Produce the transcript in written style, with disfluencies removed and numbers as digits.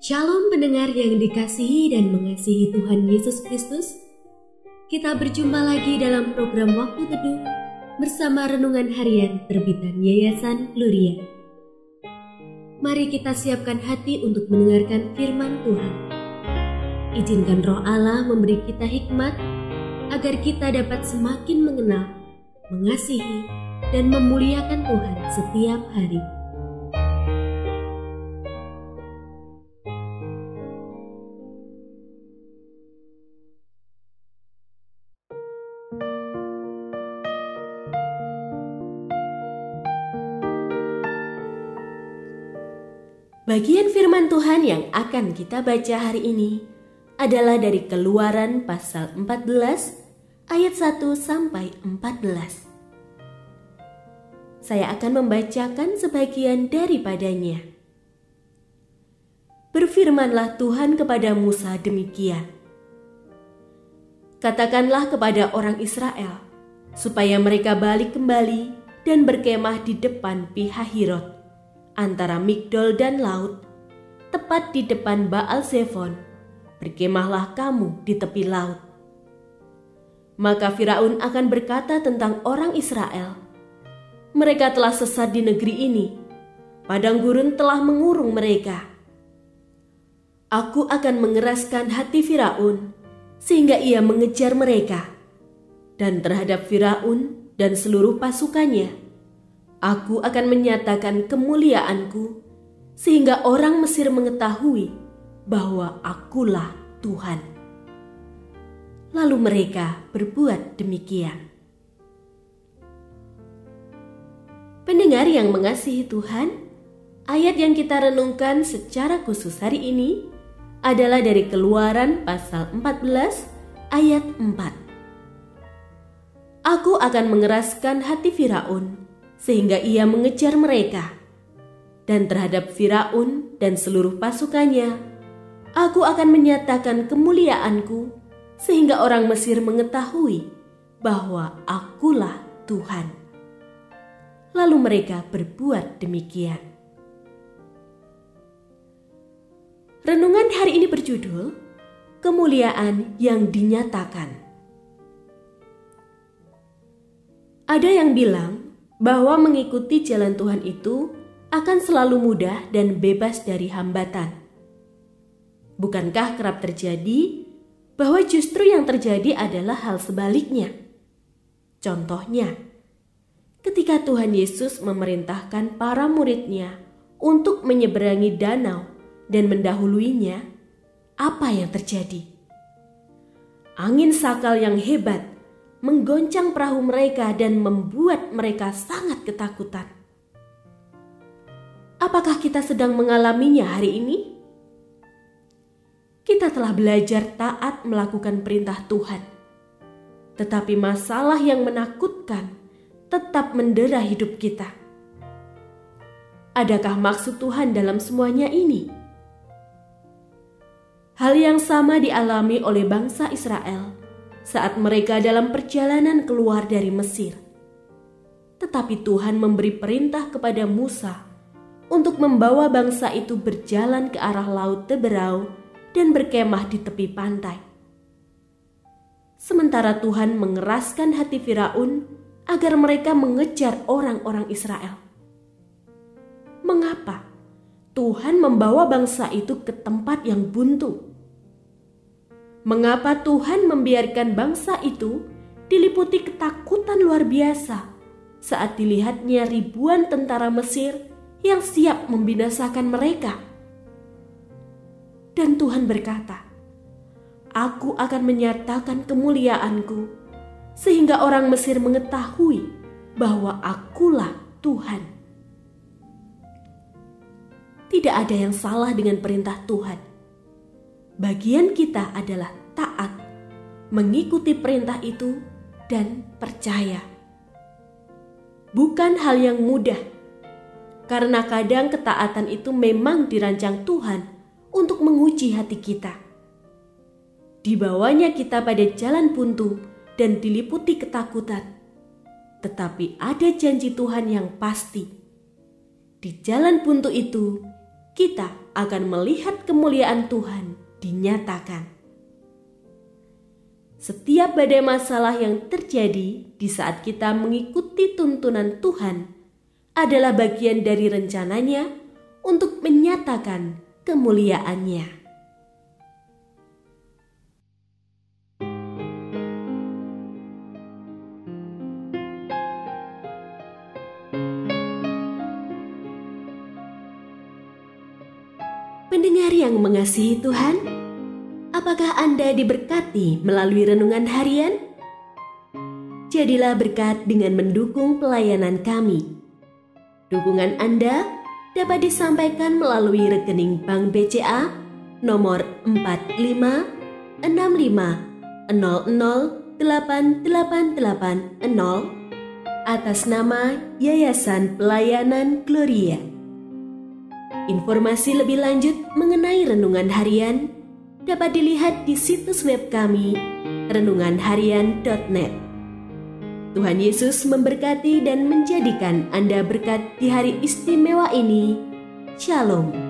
Shalom pendengar yang dikasihi dan mengasihi Tuhan Yesus Kristus. Kita berjumpa lagi dalam program Waktu Teduh bersama Renungan Harian terbitan Yayasan Gloria. Mari kita siapkan hati untuk mendengarkan firman Tuhan. Izinkan Roh Allah memberi kita hikmat agar kita dapat semakin mengenal, mengasihi, dan memuliakan Tuhan setiap hari. Bagian firman Tuhan yang akan kita baca hari ini adalah dari Keluaran pasal 14 ayat 1 sampai 14. Saya akan membacakan sebagian daripadanya. Berfirmanlah Tuhan kepada Musa demikian. Katakanlah kepada orang Israel supaya mereka balik kembali dan berkemah di depan Pihahirot antara Migdol dan laut, tepat di depan Baal Zefon. Berkemahlah kamu di tepi laut. Maka Firaun akan berkata tentang orang Israel, mereka telah sesat di negeri ini, padang gurun telah mengurung mereka. Aku akan mengeraskan hati Firaun, sehingga ia mengejar mereka. Dan terhadap Firaun dan seluruh pasukannya, aku akan menyatakan kemuliaanku, sehingga orang Mesir mengetahui bahwa akulah Tuhan. Lalu mereka berbuat demikian. Pendengar yang mengasihi Tuhan, ayat yang kita renungkan secara khusus hari ini adalah dari Keluaran pasal 14 ayat 4. Aku akan mengeraskan hati Firaun, sehingga ia mengejar mereka. Dan terhadap Firaun dan seluruh pasukannya, aku akan menyatakan kemuliaanku, sehingga orang Mesir mengetahui bahwa akulah Tuhan. Lalu mereka berbuat demikian. Renungan hari ini berjudul Kemuliaan yang Dinyatakan. Ada yang bilang bahwa mengikuti jalan Tuhan itu akan selalu mudah dan bebas dari hambatan. Bukankah kerap terjadi bahwa justru yang terjadi adalah hal sebaliknya? Contohnya, ketika Tuhan Yesus memerintahkan para murid-Nya untuk menyeberangi danau dan mendahuluinya, apa yang terjadi? Angin sakal yang hebat menggoncang perahu mereka dan membuat mereka sangat ketakutan. Apakah kita sedang mengalaminya hari ini? Kita telah belajar taat melakukan perintah Tuhan, tetapi masalah yang menakutkan tetap mendera hidup kita. Adakah maksud Tuhan dalam semuanya ini? Hal yang sama dialami oleh bangsa Israel saat mereka dalam perjalanan keluar dari Mesir. Tetapi Tuhan memberi perintah kepada Musa untuk membawa bangsa itu berjalan ke arah laut Teberau dan berkemah di tepi pantai. Sementara Tuhan mengeraskan hati Firaun agar mereka mengejar orang-orang Israel. Mengapa Tuhan membawa bangsa itu ke tempat yang buntu? Mengapa Tuhan membiarkan bangsa itu diliputi ketakutan luar biasa saat dilihatnya ribuan tentara Mesir yang siap membinasakan mereka? Dan Tuhan berkata, aku akan menyatakan kemuliaanku, sehingga orang Mesir mengetahui bahwa akulah Tuhan. Tidak ada yang salah dengan perintah Tuhan. Bagian kita adalah taat, mengikuti perintah itu, dan percaya. Bukan hal yang mudah, karena kadang ketaatan itu memang dirancang Tuhan untuk menguji hati kita. Dibawanya kita pada jalan buntu dan diliputi ketakutan, tetapi ada janji Tuhan yang pasti. Di jalan buntu itu, kita akan melihat kemuliaan Tuhan dinyatakan. Setiap badai masalah yang terjadi di saat kita mengikuti tuntunan Tuhan adalah bagian dari rencananya untuk menyatakan kemuliaan-Nya. Pendengar yang mengasihi Tuhan, apakah Anda diberkati melalui renungan harian? Jadilah berkat dengan mendukung pelayanan kami. Dukungan Anda dapat disampaikan melalui rekening Bank BCA nomor 4565008880 atas nama Yayasan Pelayanan Gloria. Informasi lebih lanjut mengenai renungan harian dapat dilihat di situs web kami renunganharian.net. Tuhan Yesus memberkati dan menjadikan Anda berkat di hari istimewa ini. Shalom.